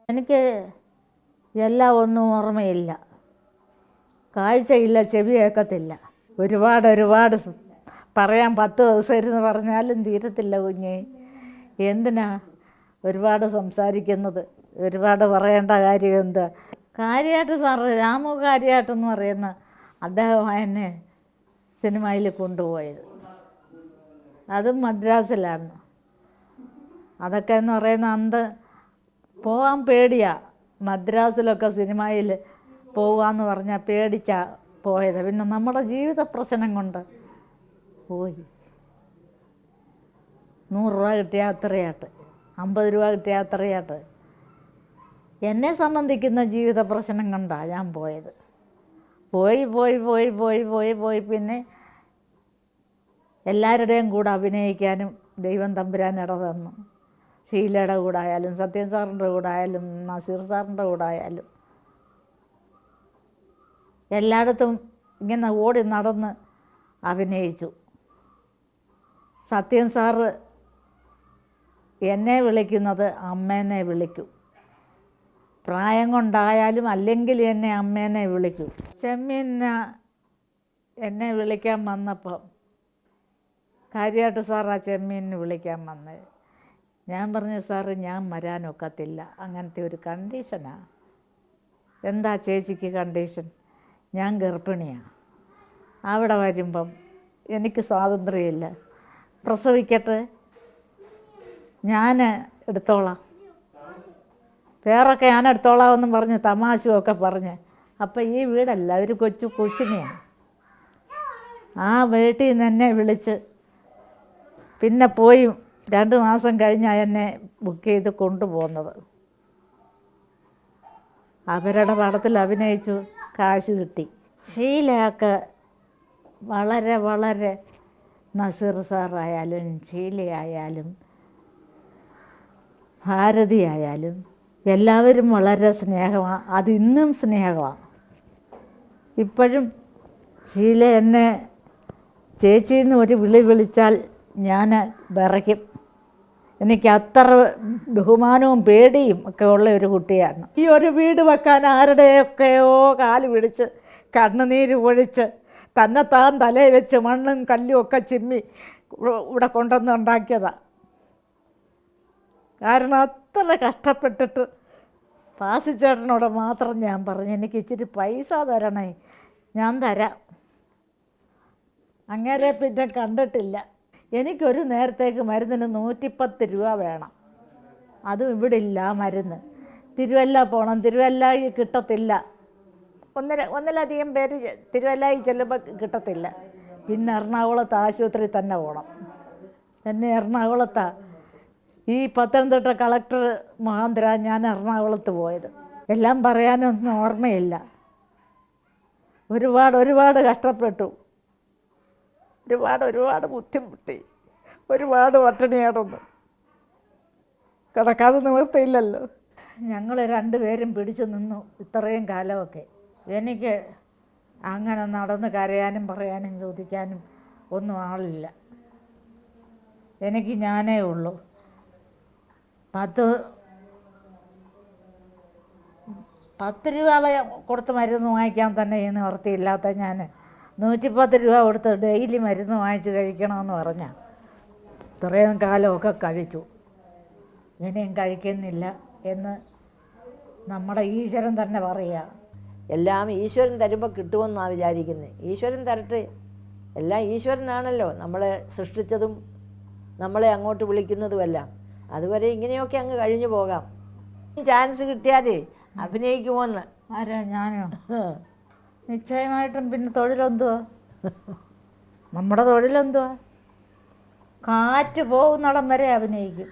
എനിക്ക് എല്ലാം ഒന്നും ഓർമ്മയില്ല. കാഴ്ചയില്ല, ചെവി കേൾക്കത്തില്ല. ഒരുപാട് പറയാൻ 10 ദിവസം ഇരുന്ന് പറഞ്ഞാലും തീരത്തില്ല കുഞ്ഞേ. എന്തിനാ ഒരുപാട് സംസാരിക്കുന്നത്? ഒരുപാട് പറയേണ്ട കാര്യം എന്താ? കാര്യമായിട്ട് സാറ് രാമു കാര്യമായിട്ടെന്ന് പറയുന്ന അദ്ദേഹം എന്നെ സിനിമയിൽ കൊണ്ടുപോയത്. അതും മദ്രാസിലാണ്. അതൊക്കെ എന്ന് പറയുന്ന അന്ത് പോകാൻ പേടിയാ. മദ്രാസിലൊക്കെ സിനിമയിൽ പോകാമെന്ന് പറഞ്ഞാൽ പേടിച്ചാ പോയത്. പിന്നെ നമ്മുടെ ജീവിത പ്രശ്നം കൊണ്ട് പോയി. 100 രൂപ കിട്ടിയാൽ അത്രയാട്ട്, 50 രൂപ കിട്ടിയാൽ അത്രയാട്ട്. എന്നെ സംബന്ധിക്കുന്ന ജീവിത പ്രശ്നം കൊണ്ടാണ് ഞാൻ പോയത്. പോയി പിന്നെ എല്ലാവരുടെയും കൂടെ അഭിനയിക്കാനും ദൈവം തമ്പുരാൻ ഇട തന്നു. ഷീലയുടെ കൂടെ ആയാലും, സത്യൻ സാറിൻ്റെ കൂടെ ആയാലും, നസീർ സാറിൻ്റെ കൂടെ ആയാലും എല്ലായിടത്തും ഇങ്ങനെ ഓടി നടന്ന് അഭിനയിച്ചു. സത്യൻ സാറ് എന്നെ വിളിക്കുന്നത് അമ്മേനെ വിളിക്കും. പ്രായം കൊണ്ടായാലും അല്ലെങ്കിൽ എന്നെ അമ്മേനെ വിളിക്കും. ചെമ്മീന് എന്നെ വിളിക്കാൻ വന്നപ്പോൾ കാര്യമായിട്ട് സാറാ ചെമ്മീനിന് വിളിക്കാൻ വന്നത്. ഞാൻ പറഞ്ഞു, സാറ് ഞാൻ വരാനൊക്കത്തില്ല, അങ്ങനത്തെ ഒരു കണ്ടീഷനാണ്. എന്താ ചേച്ചിക്ക് കണ്ടീഷൻ? ഞാൻ ഗർഭിണിയാണ്. അവിടെ വരുമ്പം എനിക്ക് സ്വാതന്ത്ര്യമില്ല. പ്രസവിക്കട്ടെ, ഞാൻ എടുത്തോളാം, വേറൊക്കെ ഞാൻ എടുത്തോളാം എന്നും പറഞ്ഞ് തമാശയൊക്കെ പറഞ്ഞ്. അപ്പം ഈ വീടല്ല, ഒരു കൊച്ചു കുശിനെയാണ്. ആ വീട്ടിൽ നിന്ന് എന്നെ വിളിച്ച് പിന്നെ പോയി 2 മാസം കഴിഞ്ഞാൽ എന്നെ ബുക്ക് ചെയ്ത് കൊണ്ടുപോകുന്നത്. അവരുടെ പടത്തിൽ അഭിനയിച്ചു, കാശ് കിട്ടി. ഷീലയൊക്കെ വളരെ നസീർ സാറായാലും ഷീലയായാലും ഭാരതി ആയാലും എല്ലാവരും വളരെ സ്നേഹമാണ്. അതിന്നും സ്നേഹമാണ്. ഇപ്പോഴും ഷീല എന്നെ ചേച്ചിന്ന് ഒരു വിളി വിളിച്ചാൽ ഞാൻ വിറയ്ക്കും. എനിക്ക് അത്ര ബഹുമാനവും പേടിയും ഒക്കെ ഉള്ള ഒരു കുട്ടിയാണ്. ഈ ഒരു വീട് വെക്കാൻ ആരുടെയൊക്കെയോ കാല് പിടിച്ച് കണ്ണുനീര് ഒഴിച്ച് തന്നെത്താൻ തലയിൽ വെച്ച് മണ്ണും കല്ലും ഒക്കെ ചിമ്മി ഇവിടെ കൊണ്ടുവന്ന് ഉണ്ടാക്കിയതാണ്. കാരണം അത്ര കഷ്ടപ്പെട്ടിട്ട് പാസിച്ചേട്ടനോട് മാത്രം ഞാൻ പറഞ്ഞു, എനിക്ക് ഇച്ചിരി പൈസ തരണേ, ഞാൻ തരാം. അങ്ങേരെ പിന്നെ കണ്ടിട്ടില്ല. എനിക്കൊരു നേരത്തേക്ക് മരുന്നിന് 110 രൂപ വേണം. അതും ഇവിടെ ഇല്ല മരുന്ന്. തിരുവല്ല പോകണം, തിരുവല്ലയിൽ കിട്ടത്തില്ല. ഒന്നിലധികം പേര് തിരുവല്ലയിൽ ചെല്ലുമ്പോൾ കിട്ടത്തില്ല. പിന്നെ എറണാകുളത്ത് ആശുപത്രി തന്നെ പോകണം. എന്നെ എറണാകുളത്താണ് ഈ പത്തനംതിട്ട കളക്ടർ മഹാന്തര ഞാൻ എറണാകുളത്ത് പോയത്. എല്ലാം പറയാനൊന്നും ഓർമ്മയില്ല. ഒരുപാട് കഷ്ടപ്പെട്ടു, ഒരുപാട് ബുദ്ധിമുട്ടി, ഒരുപാട് പട്ടിണി കിടന്നു. കിടക്കാതെ നിവൃത്തിയില്ലല്ലോ. ഞങ്ങൾ 2 പേരും പിടിച്ചു നിന്നു ഇത്രയും കാലമൊക്കെ. എനിക്ക് അങ്ങനെ നടന്ന് കരയാനും പറയാനും ചോദിക്കാനും ഒന്നും ആളില്ല. എനിക്ക് ഞാനേ ഉള്ളൂ. 10 രൂപ കൊടുത്ത് മരുന്ന് വാങ്ങിക്കാൻ തന്നെ ഈ നിവൃത്തിയില്ലാത്ത ഞാൻ 110 രൂപ കൊടുത്ത് ഡെയിലി മരുന്ന് വാങ്ങിച്ച് കഴിക്കണമെന്ന് പറഞ്ഞാൽ ഇത്രയും കാലമൊക്കെ കഴിച്ചു. ഇനിയും കഴിക്കുന്നില്ല എന്ന് നമ്മുടെ ഈശ്വരൻ തന്നെ പറയുക. എല്ലാം ഈശ്വരൻ തരുമ്പോൾ കിട്ടുമെന്നാണ് വിചാരിക്കുന്നത്. ഈശ്വരൻ തരട്ടെ. എല്ലാം ഈശ്വരനാണല്ലോ നമ്മളെ സൃഷ്ടിച്ചതും നമ്മളെ അങ്ങോട്ട് വിളിക്കുന്നതുമെല്ലാം. അതുവരെ ഇങ്ങനെയൊക്കെ അങ്ങ് കഴിഞ്ഞു പോകാം. ചാൻസ് കിട്ടിയാലേ അഭിനയിക്കുമോന്ന്. ആരാ? ഞാനോ? നിശ്ചയമായിട്ടും. പിന്നെ തൊഴിലെന്തുവാ? നമ്മുടെ തൊഴിലെന്തുവാ? കാറ്റ് പോകുന്നിടം വരെ അഭിനയിക്കും.